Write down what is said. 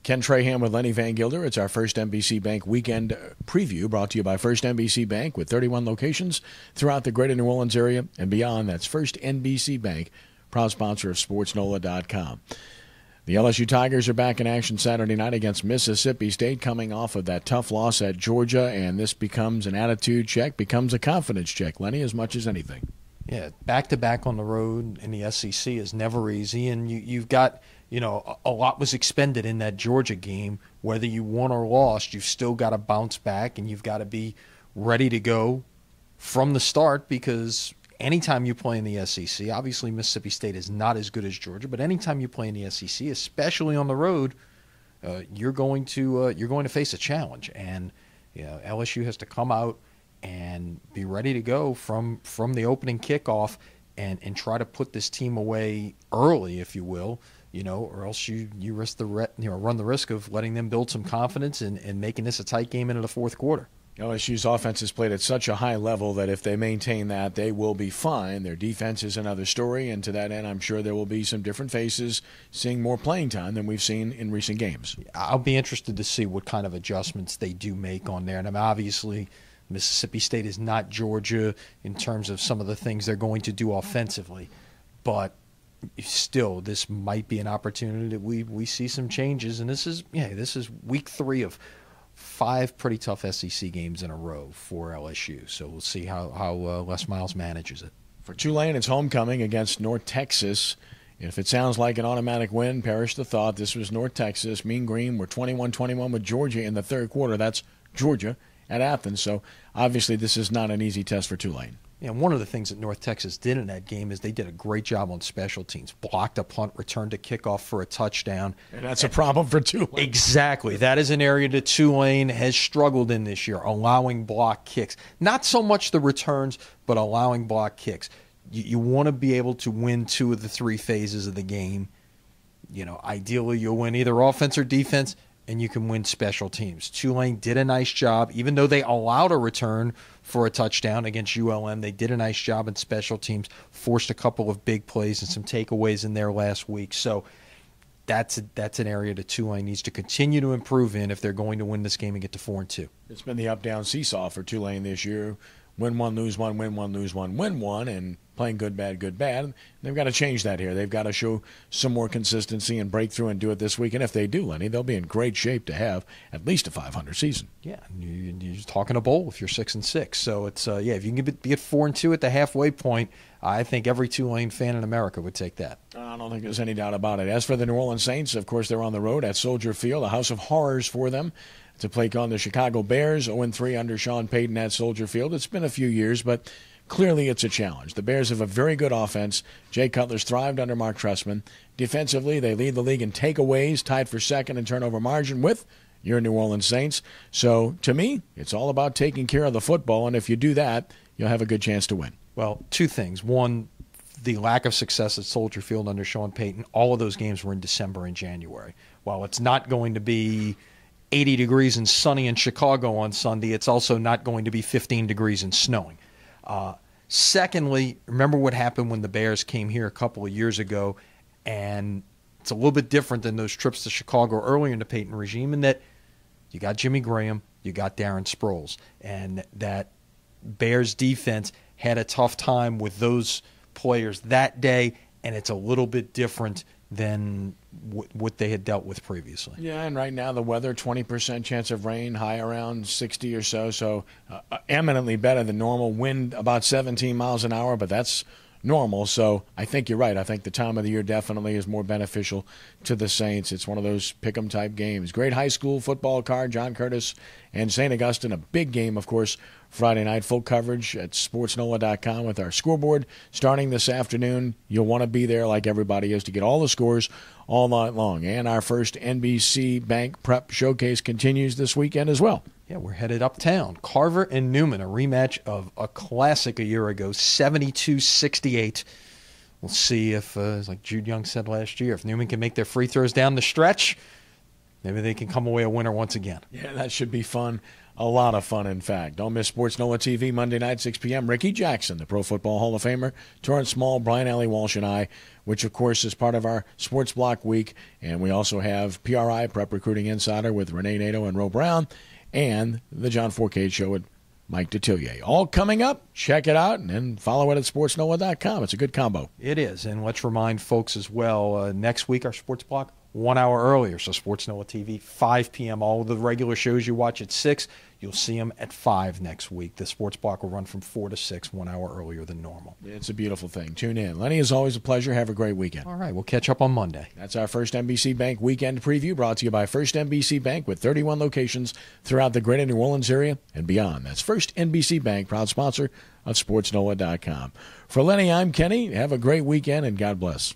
Ken Trahan with Lenny Vangilder. It's our First NBC Bank weekend preview brought to you by First NBC Bank with 31 locations throughout the greater New Orleans area and beyond. That's First NBC Bank, proud sponsor of SportsNola.com. The LSU Tigers are back in action Saturday night against Mississippi State, coming off of that tough loss at Georgia, and this becomes an attitude check, becomes a confidence check, Lenny, as much as anything. Yeah, back-to-back on the road in the SEC is never easy, and you've got, a lot was expended in that Georgia game. Whether you won or lost, you've still got to bounce back, and you've got to be ready to go from the start, because anytime you play in the SEC, obviously Mississippi State is not as good as Georgia, but anytime you play in the SEC, especially on the road, you're going to face a challenge, and LSU has to come out and be ready to go from the opening kickoff and try to put this team away early, if you will, or else you risk run the risk of letting them build some confidence and making this a tight game into the fourth quarter. LSU's offense has played at such a high level that if they maintain that, they will be fine. Their defense is another story, and to that end, I'm sure there will be some different faces seeing more playing time than we've seen in recent games. I'll be interested to see what kind of adjustments they do make on there. And obviously Mississippi State is not Georgia in terms of some of the things they're going to do offensively, but still, this might be an opportunity that we see some changes. And this is week 3 of 5 pretty tough SEC games in a row for LSU. So we'll see how Les Miles manages it. For Tulane, it's homecoming against North Texas. If it sounds like an automatic win, perish the thought. This was North Texas. Mean Green were 21-21 with Georgia in the third quarter. That's Georgia at Athens. So obviously this is not an easy test for Tulane. Yeah, one of the things that North Texas did in that game is they did a great job on special teams. Blocked a punt, returned a kickoff for a touchdown. And that's a problem for Tulane. Exactly. That is an area that Tulane has struggled in this year, allowing block kicks. Not so much the returns, but allowing block kicks. You want to be able to win 2 of the 3 phases of the game. Ideally you'll win either offense or defense, and you can win special teams. Tulane did a nice job. Even though they allowed a return for a touchdown against ULM, they did a nice job in special teams, forced a couple of big plays and some takeaways in there last week. So that's an area that Tulane needs to continue to improve in if they're going to win this game and get to 4-2. It's been the up-down seesaw for Tulane this year. Win one, lose one, win one, lose one, win one, and playing good, bad, good, bad. They've got to change that here. They've got to show some more consistency and break through and do it this week. And if they do, Lenny, they'll be in great shape to have at least a 500 season. Yeah, you're talking a bowl if you're 6-6. So it's if you can be at 4-2 at the halfway point, I think every Tulane fan in America would take that. I don't think there's any doubt about it. As for the New Orleans Saints, of course, they're on the road at Soldier Field, a house of horrors for them, to take on the Chicago Bears, 0-3 under Sean Payton at Soldier Field. It's been a few years, but clearly it's a challenge. The Bears have a very good offense. Jay Cutler's thrived under Mark Trestman. Defensively, they lead the league in takeaways, tied for second in turnover margin with your New Orleans Saints. So, to me, it's all about taking care of the football, and if you do that, you'll have a good chance to win. Well, 2 things. One, the lack of success at Soldier Field under Sean Payton, all of those games were in December and January. While it's not going to be 80 degrees and sunny in Chicago on Sunday, it's also not going to be 15 degrees and snowing. Secondly, remember what happened when the Bears came here a couple of years ago, and it's a little bit different than those trips to Chicago earlier in the Payton regime in that you got Jimmy Graham, you got Darren Sproles, and that Bears defense had a tough time with those players that day, and it's a little bit different than what they had dealt with previously. Yeah, and right now the weather, 20% chance of rain, high around 60 or so eminently better than normal. Wind about 17 miles an hour, but that's normal. So I think you're right. I think the time of the year definitely is more beneficial to the Saints. It's one of those pick-em type games. Great high school football card, John Curtis and St. Augustine. A big game, of course, Friday night. Full coverage at SportsNola.com with our scoreboard starting this afternoon. You'll want to be there like everybody is to get all the scores all night long. And our first NBC Bank Prep Showcase continues this weekend as well. Yeah, we're headed uptown. Carver and Newman, a rematch of a classic a year ago, 72-68. We'll see if, like Jude Young said last year, if Newman can make their free throws down the stretch, maybe they can come away a winner once again. Yeah, that should be fun. A lot of fun, in fact. Don't miss Sports NOLA TV Monday night, 6 p.m. Ricky Jackson, the Pro Football Hall of Famer, Torrance Small, Brian Alley Walsh, and I, which, of course, is part of our Sports Block Week. And we also have PRI, Prep Recruiting Insider, with Renee Nato and Ro Brown, and the John Forcade Show with Mike Detillier. All coming up. Check it out, and then follow it at sportsnola.com. It's a good combo. It is. And let's remind folks as well, next week our Sports Block, 1 hour earlier. So Sports NOLA TV, 5 p.m. All of the regular shows you watch at 6, you'll see them at 5 next week. The Sports Block will run from 4 to 6, 1 hour earlier than normal. It's a beautiful thing. Tune in. Lenny, it's always a pleasure. Have a great weekend. All right, we'll catch up on Monday. That's our First NBC Bank Weekend Preview, brought to you by First NBC Bank with 31 locations throughout the greater New Orleans area and beyond. That's First NBC Bank, proud sponsor of SportsNOLA.com. For Lenny, I'm Kenny. Have a great weekend, and God bless.